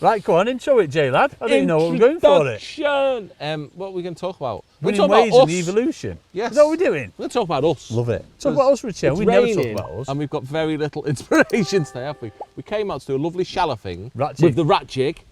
Right, go on, intro it, Jay lad. I don't even know what we're going for it. Introduction. What are we going to talk about? Winning talk ways about and us. evolution. Yes. Is that what we're doing? We're going to talk about us. Love it. Talk about us for a change. We never talk about us. And we've got very little inspiration today, have we? We came out to do a lovely shallow thing Rat with jig. the rat jig,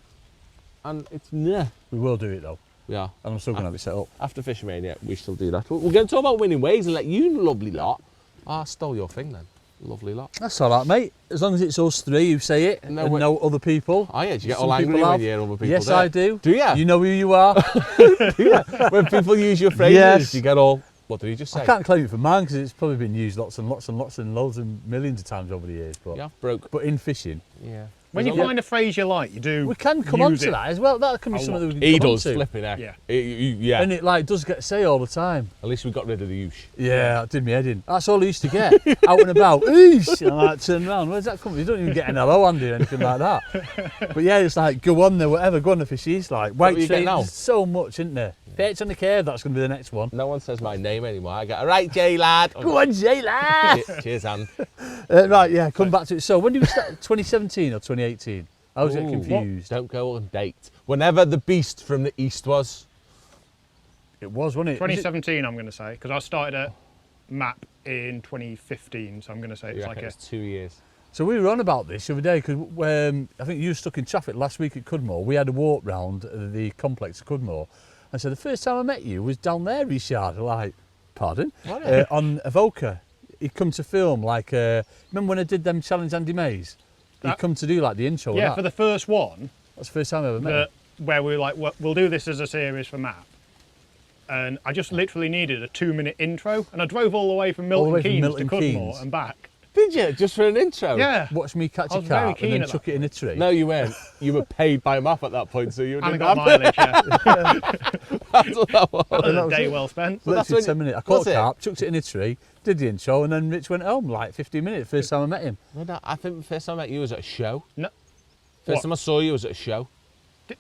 and it's nah. We will do it though. We are. And I'm still going to have it set up. After Fishing Mania, we shall do that. We're going to talk about winning ways and let you lovely lot. Oh, I stole your thing then. Lovely lot. That's all right, mate. As long as it's us three who say it and no other people. Oh yeah, do you get Some all angry people when have. you hear other people Yes, do it? I do. Do you? You know who you are. Do you? When people use your phrases, Yes. you get all, what did he just say? I can't claim it for mine because it's probably been used lots and lots and lots and loads and millions of times over the years. But, Yeah, broke. but in fishing, Yeah. When you find a phrase you like, you do. we can come on use to it. that as well. That can be A something that we can He come does, on to. flipping heck. Yeah. Yeah. And it like does get say all the time. At least we got rid of the oosh. Yeah, that did me head in. That's all I used to get. Out and about. Oosh! And I like turn around. Where's that come from? You don't even get an hello Andy or anything like that. But yeah, it's like go on there, whatever, go on the fishies. Like What white you get train, now? there's so much, isn't there? Fates on the cave, that's gonna be the next one. No one says my name anymore. I go, all right, Jay lad. Go on, Jay lad! Cheers, Anne. Right, yeah, come back to it. So when did we start? 2017 or 2018? I was getting Ooh, confused. Don't go on date. Whenever the beast from the east was. It was, wasn't it? 2017, I'm going to say, because I started at MAP in 2015, so I'm going to say it's Yeah, like a. it's 2 years. So we were on about this the other day because I think you were stuck in traffic last week at Cudmore. We had a walk round the complex at Cudmore. And so the first time I met you was down there, Richard. Like, pardon? On Evoca. He'd come to film, like, remember when I did them Challenge Andy Mays? He'd come to do like the intro. Yeah, of for that. the first one, That's the first time I ever met him. where we were like, we'll do this as a series for MAP. And I just literally needed a 2-minute intro, and I drove all the way from All the Milton way from Keynes Milton to Cudmore Keynes. and back. Did you? Just for an intro? Yeah. Watch me catch I a was very carp and keen then at chuck it in a tree. No, you weren't. You were paid by MAP at that point, so you And I didn't got have mileage, yeah. That's what that was. That was that a was day it. well spent. Well, that's Literally when 10 minutes. I was caught a it? carp, chucked it in a tree, did the intro, and then Rich went home like 15 minutes. First time I met him. No, I think the first time I met you was at a show. No, First What? time I saw you was at a show. was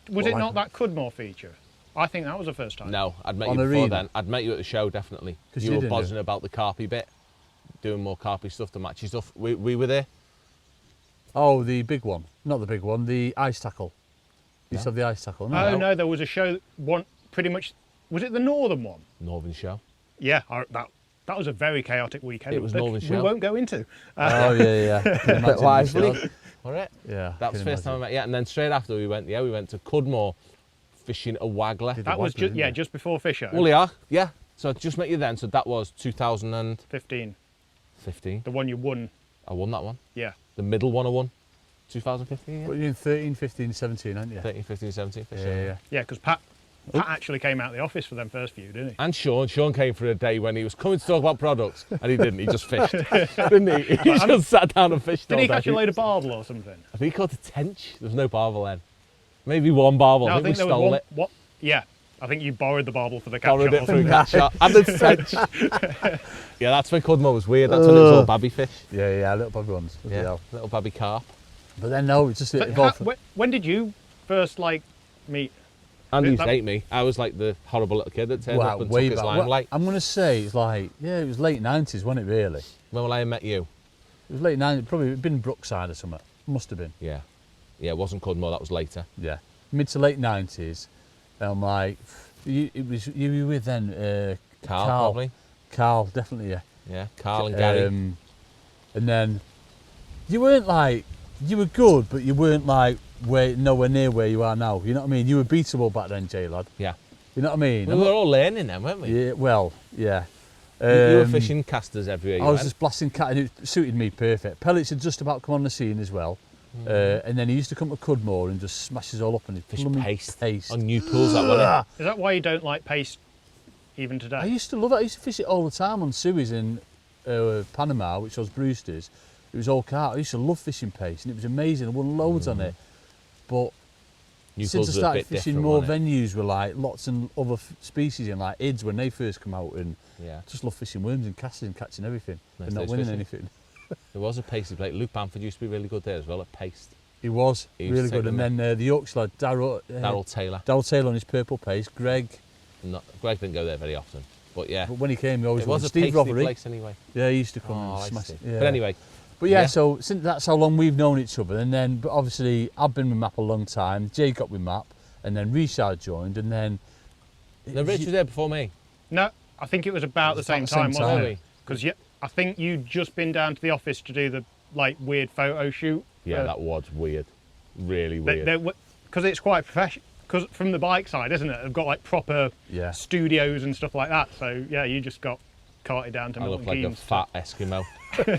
What, it like- not that Cudmore feature? I think that was the first time. No, I'd met On you before Arena? then. I'd met you at the show, definitely. 'Cause You you were didn't, buzzing about the carpy bit, doing more carpy stuff, the matchy stuff. We were there. Oh, the big one. Not the big one, the ice tackle. You said the ice tackle. Oh no, there was a show. One pretty much. Was it the Northern one? Northern show. Yeah, that was a very chaotic weekend. It was that Northern we show. won't go into. Oh, yeah. I can imagine, Lively. Richard. All right. Yeah. That was the first time I met you. And then straight after we went to Cudmore fishing a waggler. Did That was Waggler, didn't they? just before Fisher. Well, yeah. So I just met you then. So that was 2015. 15. The one you won. I won that one. Yeah. The middle one I won. 2015, But you're in 13, 15, 17, aren't you? 13, 15, 17 for sure. Yeah. Yeah, because Pat actually came out of the office for them first few, didn't he? And Sean came for a day when he was coming to talk about products, and he didn't. He just fished, didn't he? He just sat down and fished Did all he day. catch a load of barbel or something? I think he caught a tench. There was no barbel then. Maybe one barbel. No, I think we there stole was one. it. What? Yeah, I think you borrowed the barbel for the catch. Borrowed shot it or for a something. catch shot. And the tench. Yeah, that's when Cudmore was weird. That's when it was all babby fish. Yeah, little bobby ones. Bloody hell. Little babby carp. But then no, it's just So evolved. when did you first meet? Andy used That- to hate me. I was like the horrible little kid that turned Wow, up and way took his back. limelight. I'm going to say it's like, it was late 90s, wasn't it really? When will I have met you? It was late 90s, probably been Brookside or something. Must have been. Yeah. Yeah, it wasn't Cudmore, that was later. Yeah. Mid to late 90s. And I'm like, you were with then? Carl, probably. Carl, definitely, yeah. Yeah, Carl and Gary. And then you weren't like, you were good, but you weren't like nowhere near where you are now. You know what I mean? You were beatable back then, Jay lad. Yeah. You know what I mean? We were all learning then, weren't we? Yeah, well, yeah. You were fishing casters everywhere you I was went. just blasting cat and it suited me perfect. Pellets had just about come on the scene as well. And then he used to come to Cudmore and just smash us all up and he'd Fish blooming paste. On new pools, that wasn't Is that why you don't like paste even today? I used to love it. I used to fish it all the time on Suez in Panama, which was Brewster's. It was all carp. I used to love fishing paste and it was amazing. I won loads on it. But New since I pools were a started bit fishing, different, more wasn't it? venues were like lots and other species in, like ids when they first come out, and Yeah. just love fishing worms and casting and catching everything Nice and not days winning fishing. anything. There was a pasty plate. Luke Bamford used to be really good there as well at paste. He was He used to really take good. And them then the Yorkshire lad, Darryl Darryl Taylor. on his purple paste, Greg. Greg didn't go there very often, but yeah. But when he came, he always It was won. a Steve pasty Rothery. place anyway. Yeah, he used to come Oh, and I smash see. it. Yeah. But anyway, But yeah, so since that's how long we've known each other, and then but obviously I've been with Map a long time. Jay got with Map, and then Richard joined, and then. No, Rich was there before me. No, I think it was about the same time, wasn't it? Because I think you'd just been down to the office to do the like weird photo shoot. Yeah, that was weird. Really weird. Because it's quite professional. Because from the bike side, isn't it? They've got like proper studios and stuff like that. So yeah, you just got carted down to I Milton look like Keynes. a fat Eskimo.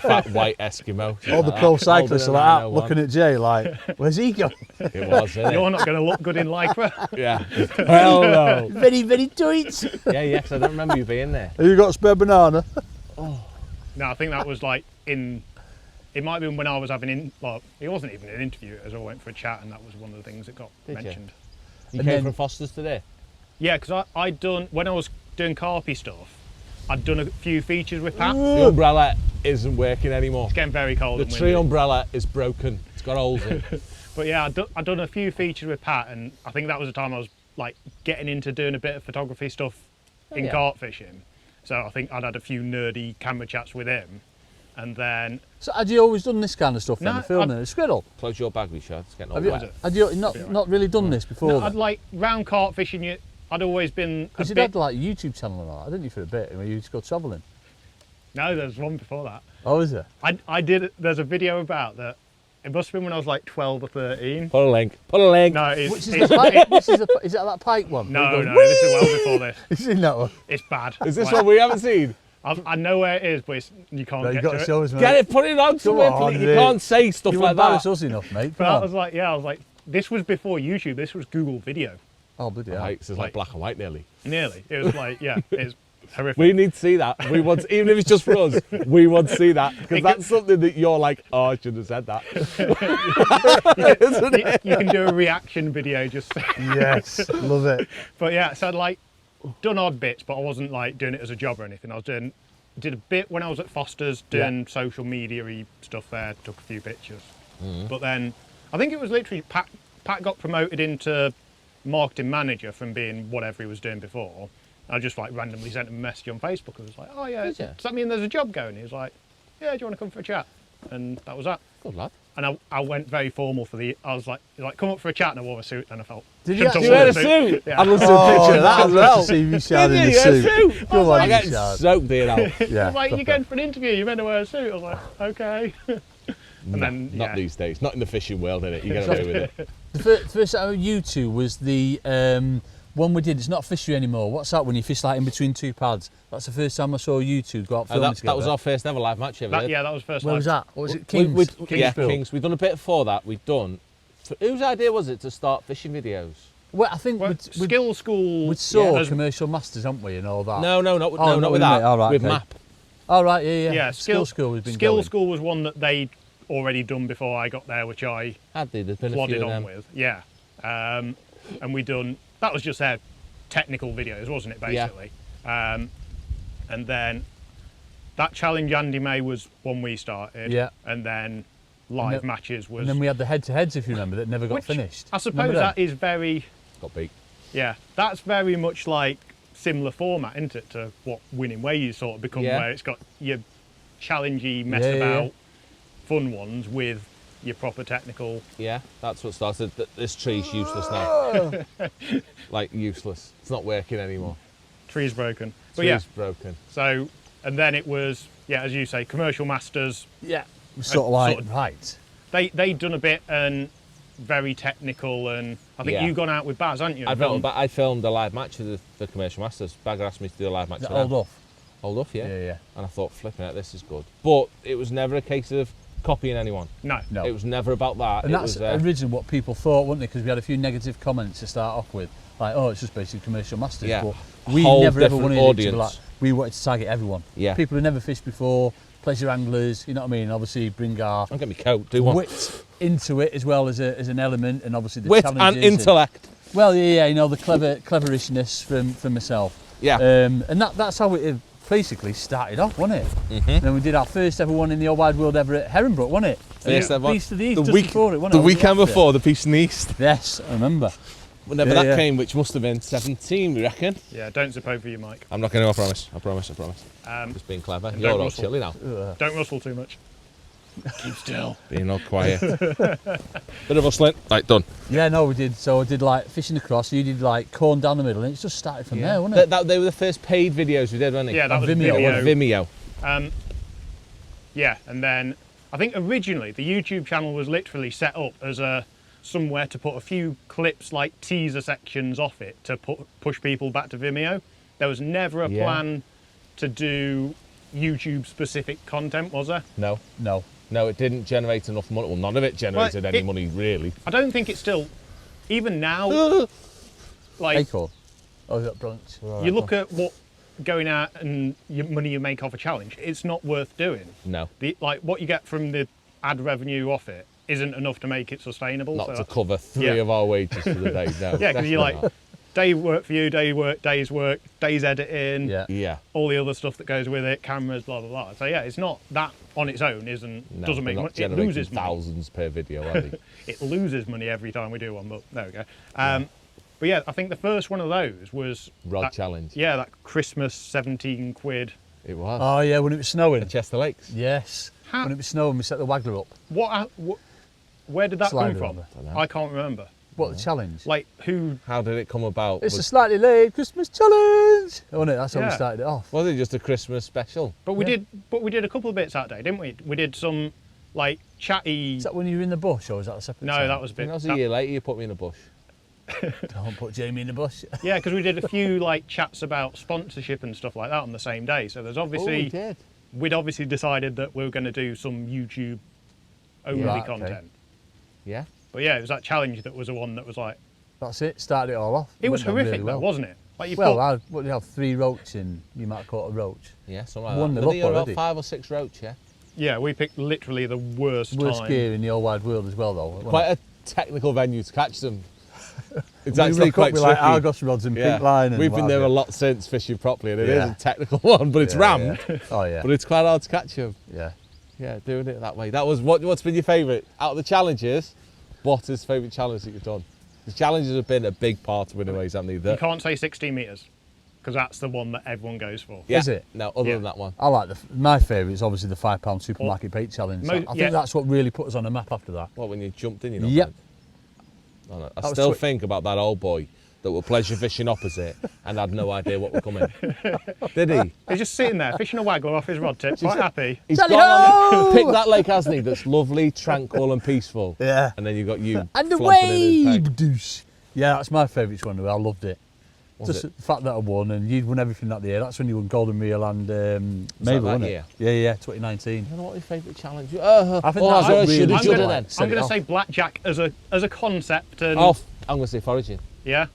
Fat white Eskimo. All the pro cyclists are like that, looking at Jay like, where's he going? It was, isn't it? You're not going to look good in Lycra. Yeah. Hell no. Very, very tight. Yeah, because I don't remember you being there. Have you got a spare banana? No, I think that was like it might have been when I was having well, it wasn't even an interview, as I went for a chat, and that was one of the things that got mentioned. You came from Foster's today? Yeah, because I'd done, when I was doing carpy stuff, I'd done a few features with Pat. The umbrella isn't working anymore. It's getting very cold. The and tree windy. umbrella is broken. It's got holes in. But yeah, I'd done a few features with Pat, and I think that was the time I was like getting into doing a bit of photography stuff in kart fishing. So I think I'd had a few nerdy camera chats with him, and then. So had you always done this kind of stuff then, filming a squirrel? Close your bag, Richard. It's getting all Have you, wet. had you not really done this before? No, then? I'd like round kart fishing. I'd always been. Because you'd had like a YouTube channel and all that, didn't you, for a bit, where you used to go travelling? No, there's one before that. Oh, is there? I did. There's a video about that. It must have been when I was like 12 or 13. Put a link. Put a link. No, Is it that Pike one? No, this is well before this. Have you seen that one? It's bad. Is this one we haven't seen? I know where it is, but you can't get You've got to to it. show us, mate. Get it, put it on somewhere. on, You can't say stuff You like embarrass that. us enough, mate. But Come I on. was like, this was before YouTube. This was Google Video. Oh, bloody hell. This is like black and white nearly. Nearly. It was like, it's horrific. We need to see that. We want, even if it's just for us, we want to see that because that's something that you're like, oh, I should have said that. Isn't it? You can do a reaction video just. Yes, love it. But yeah, so I'd like done odd bits, but I wasn't like doing it as a job or anything. I was did a bit when I was at Foster's doing social media-y stuff there, took a few pictures. But then I think it was literally Pat got promoted into marketing manager from being whatever he was doing before. I just like randomly sent him a message on Facebook. I was like, oh yeah, does that mean there's a job going? He was like, yeah, do you want to come for a chat? And that was that. Good lad. And I went very formal for I was like, come up for a chat, and I wore a suit, and I felt. Did you You wear a suit? Yeah. I'd love to see a picture of that as well. See you shouting in Did the you? suit. Come on, I'm getting Richard. soaked here now. Yeah, I was like, proper. you're going for an interview, you're meant to wear a suit. I was like, okay. And then, Not these days. Not in the fishing world, innit? You get away with it. The first time you two was the one we did. It's not fishery anymore. What's that when you fish like in between two pads? That's the first time I saw you two go out filming together. That was our first ever live match ever. Yeah, that was first. Where was that? What was it? Kings? Kings. We've done a bit before that. We've done. Whose idea was it to start fishing videos? Well, I think with Skill School. with SOAR Commercial Masters, haven't we, and all that? No, not with that. All right, with okay. Map. All right, yeah. Yeah, Skill School was been Skill going. School was one that they'd already done before I got there, which I Had they? There's been a plodded few of on them. with. Yeah, and we done. That was just their technical videos, wasn't it? Basically, and then that challenge Andy May was one we started. Yeah. and then live matches was. And then we had the head-to-heads, if you remember, that never got which finished. I suppose that is very. Got beat. Yeah, that's very much like similar format, isn't it, to what Winning Ways sort of become, where it's got your challengey, mess about, fun ones with your proper technical. Yeah, that's what started. This tree's useless now. Like useless. It's not working anymore. Tree's broken. But Tree's broken. So, and then it was, as you say, Commercial Masters. Yeah. Sort of like, sort of- right. They'd done a bit and very technical, and I think you've gone out with Baz, haven't you? I filmed a live match for the Commercial Masters. Bagger asked me to do a live match for them. Old off. Old off, yeah. Yeah. And I thought, flipping it, this is good. But it was never a case of copying anyone. No. It was never about that. And it that's was, originally what people thought, wasn't it? Because we had a few negative comments to start off with. Like, oh, it's just basically Commercial Masters. Yeah. But we Whole never ever different wanted it to audience. be like, we wanted to target everyone. Yeah. People who never fished before, pleasure anglers, you know what I mean? Obviously bring our I'll get me coat, do one. wit into it as well as an element, and obviously the Wit and challenges intellect. well, yeah, you know, the cleverishness from myself. Yeah. And that's how it basically started off, wasn't it? Mm-hmm. Then we did our first ever one in the old wide world ever at Herringbrook, wasn't it? First ever. Beast of the East, The just week- before it, wasn't The it? weekend before, the Peace in the East. Yes, I remember. Whenever Yeah, that yeah. came, which must have been 17, we reckon. Yeah, don't zip over your mic. I'm not going to, I promise. Just being clever. You're all rustle. chilly now. Don't rustle too much. Keep still. Being all quiet. Bit of hustling. Right, done. Yeah, no, we did. So I did like fishing across. You did like corn down the middle, and it just started from there, wasn't it? They were the first paid videos we did, weren't they? Yeah, that On was Vimeo. Vimeo. Vimeo. Yeah, and then I think originally the YouTube channel was literally set up as a somewhere to put a few clips, like teaser sections off it, to push people back to Vimeo. There was never a plan to do YouTube specific content, was there? No. No. No, it didn't generate enough money. Well, none of it generated any money, really. I don't think it's still, even now, like, Acorn. Oh, is that brunch? you look at what going out and your money you make off a challenge, it's not worth doing. No. Like what you get from the ad revenue off it isn't enough to make it sustainable. Not so to that's- cover three of our wages for the day, no. Yeah, because you're definitely like, day work for you, day's work, day's editing, Yeah. not. Yeah. all the other stuff that goes with it, cameras, blah, blah, blah. So yeah, it's not, that on its own No, doesn't make they're money. not It generating loses money. thousands per video, are they? It loses money every time we do one, but there we go. But yeah, I think the first one of those was Rod that, challenge. Yeah, that Christmas 17 quid. It was. Oh, yeah, when it was snowing. At Chester Lakes. Yes. How- When it was snowing, we set the waggler up. Where did that Slider come on from? there. I can't remember. What, the challenge? Like who? How did it come about? It's a slightly late Christmas challenge. Wasn't it? That's how we Yeah. started it off. Was it just a Christmas special? But we Yeah. did a couple of bits that day, didn't we? We did some like chatty. Is that when you were in the bush, or was that a separate No, time? that was a I bit. think that was a that- year later you put me in a bush. Don't put Jamie in the bush. Yeah, because we did a few like chats about sponsorship and stuff like that on the same day. So there's obviously did. we'd obviously decided that we were going to do some YouTube only Right, okay. content. Yeah. But yeah, it was that challenge that was the one that was like That's it. Started it all off. it was went down horrific really though, well. wasn't it? Like you Well, put, what do you have? 3 roach in. You might have caught a roach. Yeah, something like One that. nil I think up you're about already. 5 or 6 roach, yeah. yeah, we picked literally the worst Worst time. gear in the whole wide world as well, though. wasn't Quite it? a technical venue to catch them. It's We actually rock up quite with tricky. like Argos rods and Yeah. pink line. And We've what been have there you. a lot since fishing properly, and it is Yeah. a technical one, but it's Yeah, rammed. yeah. Oh yeah. But it's quite hard to catch them. Yeah. Yeah, doing it that way. That was what's been your favourite out of the challenges? What is favourite challenge that you've done? The challenges have been a big part of winning ways, haven't they? You can't say 16 metres because that's the one that everyone goes for. Yeah. Is it? No, other Yeah. than that one. I like my favourite is obviously the £5 supermarket bait challenge. Mo- I think yeah. that's what really put us on the map after that. What, when you jumped in, you know? Yep. I was still twi- think about that old boy that were pleasure fishing opposite and had no idea what were coming. Did he? He's just sitting there fishing a waggler off his rod tip, quite happy. He's Tally gone ho! on, picked that lake, hasn't he? That's lovely, tranquil and peaceful. Yeah. And then you got you And the flopping in his wave peg. douche. Yeah, that's my favourite one. I loved it. Was Just it? the fact that I won and you'd won everything that year. That's when you won Golden Reel and Mabel, that wasn't year? it? Yeah, 2019. I don't know what your favourite challenge is. I think that's I what should really have did done it. it then. Set I'm it going to off. say blackjack as a concept, and Oh, I'm going to say foraging. yeah,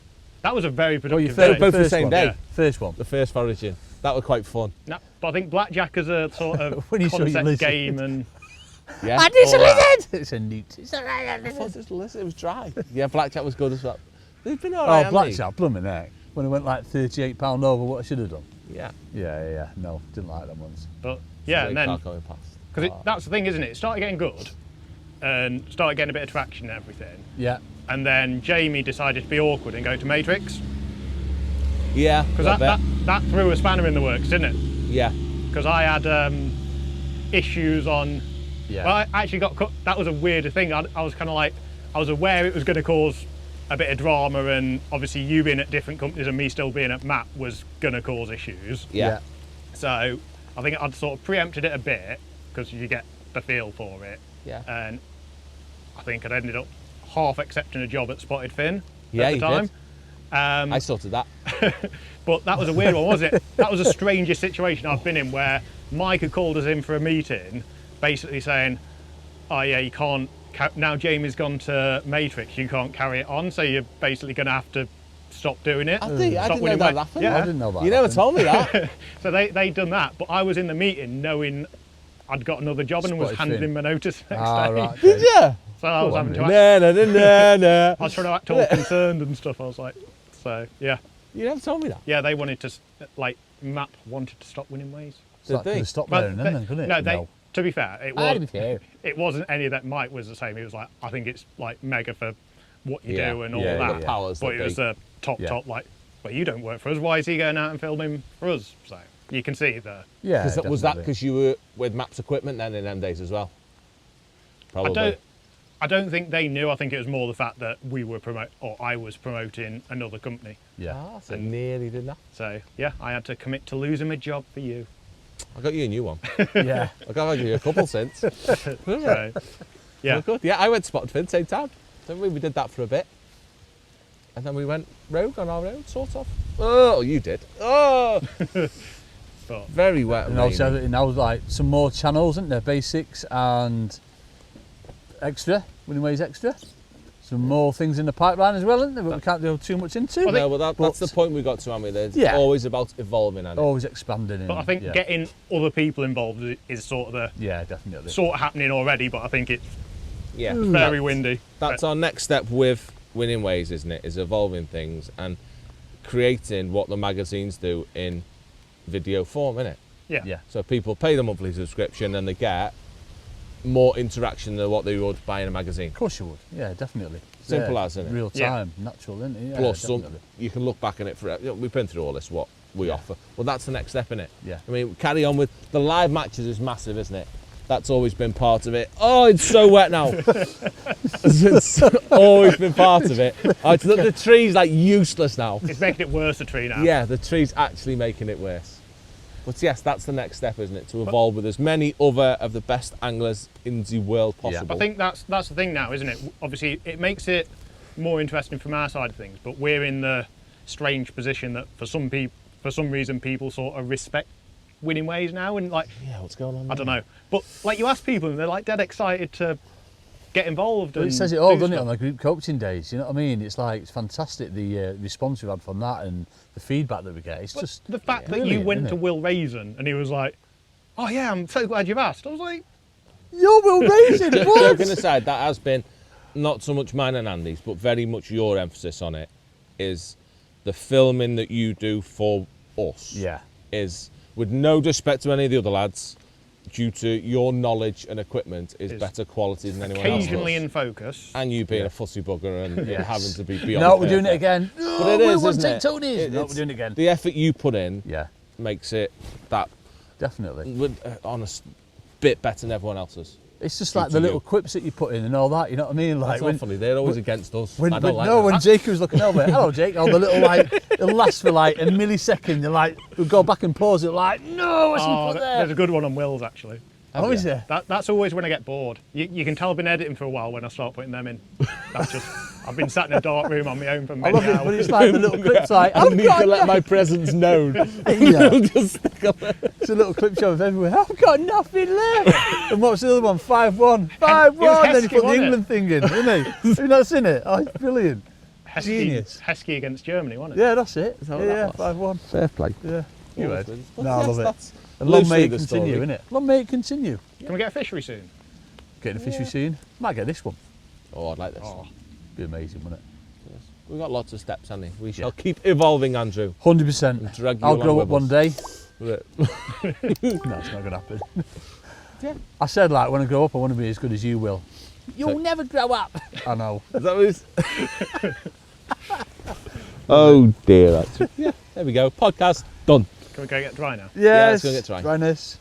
that was a very Oh, productive your day. favourite both the first same one? day. Yeah. First one. The first foraging. That was quite fun. No, but I think blackjack as a sort of When you saw your concept lizard. game and Yeah. It's a All right. lizard! It's a newt. It's a I thought it was dry. Yeah, blackjack was good as well. They've been Oh, alright. blackjack, blooming heck. When it went like £38 over what I should have done. Yeah. Yeah. No, didn't like them ones. but yeah, and then going past. because that's the thing, isn't it? It started getting good and started getting a bit of traction and everything, Yeah. and then Jamie decided to be awkward and go to Matrix Yeah. because that threw a spanner in the works, didn't it? Yeah. Because I had issues on. Yeah. Well, I actually got cut. That was a weirder thing. I was kind of like, I was aware it was going to cause a bit of drama, and obviously you being at different companies and me still being at MAP was going to cause issues. Yeah. So I think I'd sort of preempted it a bit because you get the feel for it. Yeah. And I think I'd ended up half accepting a job at Spotted Fin Yeah, at the you time. did. I sorted that. But that was a weird one, wasn't it? That was the strangest situation I've been in, where Mike had called us in for a meeting, basically saying, oh yeah, you can't, now Jamie's gone to Matrix, you can't carry it on, so you're basically going to have to stop doing it. I didn't know winning that weight. happened. Yeah. I didn't know that. You never happened. told me that. So they'd done that, but I was in the meeting knowing I'd got another job and was Spotted handing Fin. in my notice next Ah, day. right. Did you? So I was Go on, having to then. act, Na na na na I na. was trying to act all concerned and stuff. I was like, so yeah. You never told me that. Yeah, they wanted to, like, MAP wanted to stop winning ways. So that Did could they? have stopped But there and then, couldn't it? No, to be fair, I didn't care. it wasn't any that Mike was the same. He was like, I think it's like mega for what you Yeah, do and all yeah, that. yeah. Powers But that it was be. the top, Yeah. like, well, you don't work for us. Why is he going out and filming for us? So you can see the. Yeah. Was that definitely. because you were with Maps Equipment then in them days as well? Probably. I don't think they knew. I think it was more the fact that I was promoting another company. Yeah. Ah, so nearly did that. So yeah, I had to commit to losing my job for you. I got you a new one. Yeah. I got you a couple since. So, yeah. Good. Yeah, I went to Spotford same time. So we did that for a bit. And then we went rogue on our own, sort of. Oh, you did. Oh! But Very wet and And also rainy. now like some more channels, isn't there? Basics and extra, winning ways extra. Some more things in the pipeline as well, isn't there? But we can't go too much into. I think- No, but that's the point we got to, haven't we? It's Yeah. always about evolving, and Always expanding. But I think yeah. getting other people involved is sort of definitely. sort of happening already. But I think it's yeah, very windy. That's our next step with winning ways, isn't it? Is evolving things and creating what the magazines do in video form, innit? Yeah. Yeah. So people pay the monthly subscription and they get more interaction than what they would buy in a magazine. Of course you would. Yeah, definitely. Simple yeah, as, isn't it? Real Yeah. time, natural, isn't it? Yeah, Plus, definitely. you can look back on it forever. You know, we've been through all this, what we Yeah. offer. Well, that's the next step, innit? Yeah. I mean, carry on with the live matches is massive, isn't it? That's always been part of it. Oh, it's so wet now. It's always been part of it. Oh, the tree's like useless now. It's making it worse, the tree now. Yeah, the tree's actually making it worse. But yes, that's the next step, isn't it? To evolve with as many other of the best anglers in the world possible. I think that's the thing now, isn't it? Obviously, it makes it more interesting from our side of things, but we're in the strange position that for some reason, people sort of respect winning ways now, and like, Yeah, what's going on? I don't know. But like, you ask people, and they're like dead excited to get involved. Well, and it says it all, do doesn't it, stuff. on the group coaching days? You know what I mean? It's like it's fantastic the response we've had from that and the feedback that we get. It's But just the fact that you brilliant, went isn't to it? Will Raisin and he was like, "Oh yeah, I'm so glad you've asked." I was like, You're Will Raisin. What? Joking aside, that has been not so much mine and Andy's, but very much your emphasis on it is the filming that you do for us. Yeah. Is, with no disrespect to any of the other lads, due to your knowledge and equipment, is Is better quality than anyone else occasionally does. in focus. And you being a fussy bugger and Yes. having to be beyond. No, we're doing it perfect. again. But it is, we isn't take it? Tony's. No, It's we're doing it again. The effort you put in Yeah, makes it that definitely. honest bit better than everyone else's. It's just Good like to the you. little quips that you put in and all that. You know what I mean? Like That's not funny. They're always against us. When, I don't when, like no, that. when Jake was looking over, hello Jake, all the little like, it'll last for like a millisecond. You're like, we'll go back and pause it, like, no, what's Oh, he put there's there? a good one on Will's actually. Oh, is there? That's always when I get bored. You can tell I've been editing for a while when I start putting them in. That's just, I've been sat in a dark room on my own for I many love it, hours. but it's like the little clips like, I I've need got to let no- my presence known. Yeah. Just stick on it. It's a little clip show of everywhere. I've got nothing left. And what's the other one? 5-1. 5-1. It was Then he Heskey, put the wasn't it? England thing in, didn't he? Have you not seen it? Oh, it's brilliant. Genius. Heskey against Germany, wasn't it? Yeah, that's it. that Yeah, what that 5-1. Fair play. Yeah. You heard. But No, I yes, love it. that's And long loosely may it the continue, story. innit? Long may it continue. Can we get a fishery soon? Getting a fishery soon. Might get this one. Oh, I'd like this. Oh, Be amazing, wouldn't Yes. We've got lots of steps, haven't we? We shall keep evolving, Andrew. it? 100%. Drag you I'll along grow up with one us. day. Right. No, it's not going to happen. Yeah. I said, like, when I grow up, I want to be as good as you will. You'll So- never grow up. I know. Is that what it's... Oh dear, that's yeah. There we go. Podcast done. can we go get dry now? Yes. let's go get trying. Dryness.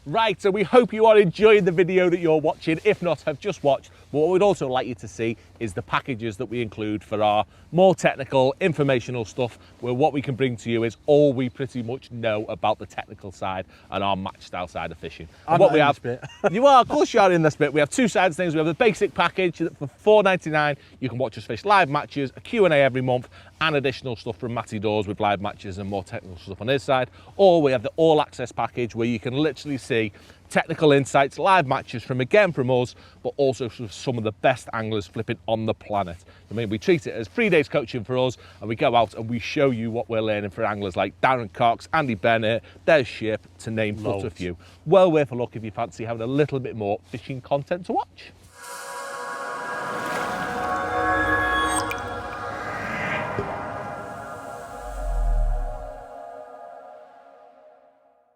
Right, so we hope you are enjoying the video that you're watching. If not, have just watched. But what we'd also like you to see is the packages that we include for our more technical, informational stuff, where what we can bring to you is all we pretty much know about the technical side and our match style side of fishing. And I'm what not we in have, this bit. you are, of course you are in this bit. We have two sides of things. We have the basic package that for $4.99. You can watch us fish live matches, a Q&A every month, and additional stuff from Matty Dawes with live matches and more technical stuff on his side. Or we have the all access package where you can literally see technical insights, live matches from us, but also from some of the best anglers flipping on the planet. I mean, we treat it as 3 days coaching for us, and we go out and we show you what we're learning for anglers like Darren Cox, Andy Bennett, Des Ship, to name but a Loads. few. Well worth a look if you fancy having a little bit more fishing content to watch.